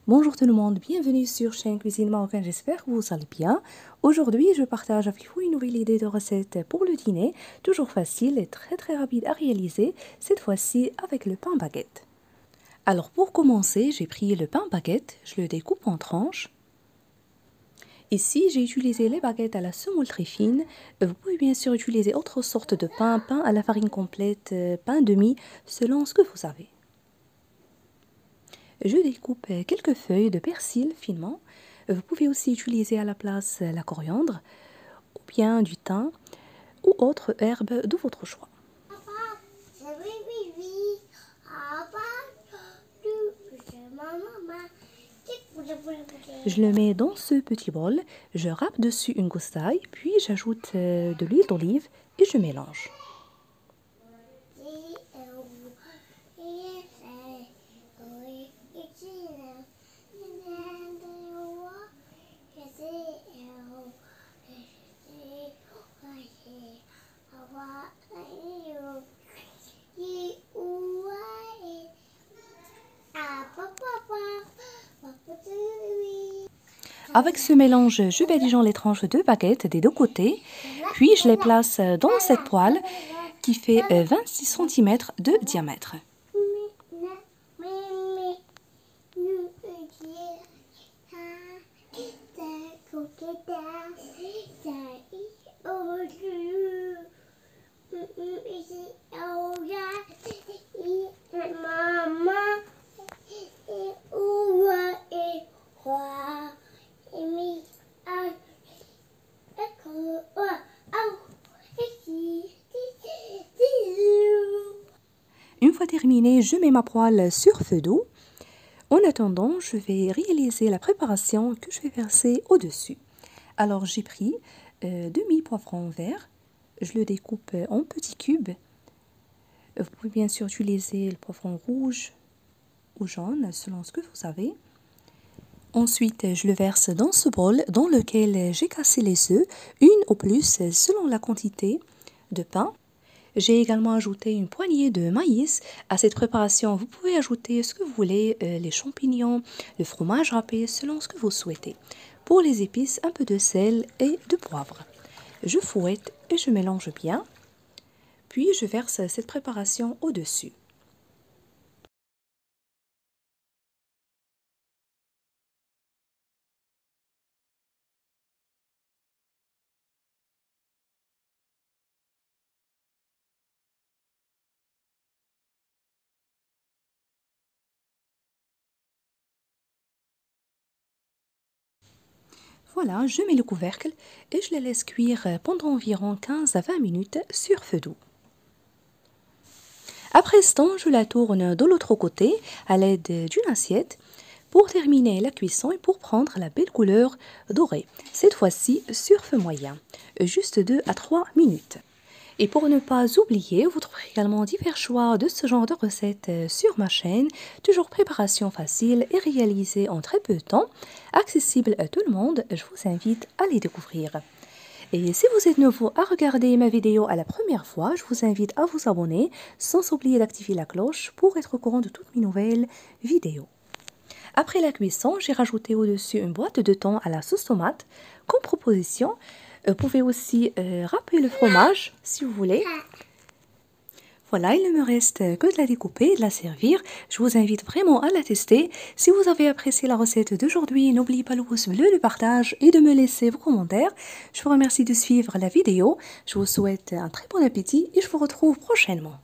Bonjour tout le monde, bienvenue sur chaîne Cuisine Marocaine, j'espère que vous allez bien. Aujourd'hui, je partage avec vous une nouvelle idée de recette pour le dîner, toujours facile et très rapide à réaliser, cette fois-ci avec le pain baguette. Alors pour commencer, j'ai pris le pain baguette, je le découpe en tranches. Ici, j'ai utilisé les baguettes à la semoule très fine. Vous pouvez bien sûr utiliser autre sorte de pain, pain à la farine complète, pain demi, selon ce que vous avez. Je découpe quelques feuilles de persil finement. Vous pouvez aussi utiliser à la place la coriandre ou bien du thym ou autre herbe de votre choix. Je le mets dans ce petit bol, je râpe dessus une gousse d'ail, puis j'ajoute de l'huile d'olive et je mélange. Avec ce mélange, je badigeonne les tranches de baguette des deux côtés, puis je les place dans cette poêle qui fait 26 cm de diamètre. Une fois terminé, je mets ma poêle sur feu doux. En attendant, je vais réaliser la préparation que je vais verser au-dessus. Alors, j'ai pris demi-poivron vert. Je le découpe en petits cubes. Vous pouvez bien sûr utiliser le poivron rouge ou jaune, selon ce que vous avez. Ensuite, je le verse dans ce bol dans lequel j'ai cassé les œufs, une ou plus selon la quantité de pain. J'ai également ajouté une poignée de maïs. À cette préparation, vous pouvez ajouter ce que vous voulez, les champignons, le fromage râpé, selon ce que vous souhaitez. Pour les épices, un peu de sel et de poivre. Je fouette et je mélange bien. Puis, je verse cette préparation au-dessus. Voilà, je mets le couvercle et je les laisse cuire pendant environ 15 à 20 minutes sur feu doux. Après ce temps, je la tourne de l'autre côté à l'aide d'une assiette pour terminer la cuisson et pour prendre la belle couleur dorée. Cette fois-ci sur feu moyen, juste 2 à 3 minutes. Et pour ne pas oublier, vous trouverez également divers choix de ce genre de recettes sur ma chaîne. Toujours préparation facile et réalisée en très peu de temps. Accessible à tout le monde, je vous invite à les découvrir. Et si vous êtes nouveau à regarder ma vidéo à la première fois, je vous invite à vous abonner sans oublier d'activer la cloche pour être au courant de toutes mes nouvelles vidéos. Après la cuisson, j'ai rajouté au-dessus une boîte de thon à la sauce tomate comme proposition. Vous pouvez aussi râper le fromage si vous voulez. Voilà, il ne me reste que de la découper et de la servir. Je vous invite vraiment à la tester. Si vous avez apprécié la recette d'aujourd'hui, n'oubliez pas le pouce bleu, le partage et de me laisser vos commentaires. Je vous remercie de suivre la vidéo. Je vous souhaite un très bon appétit et je vous retrouve prochainement.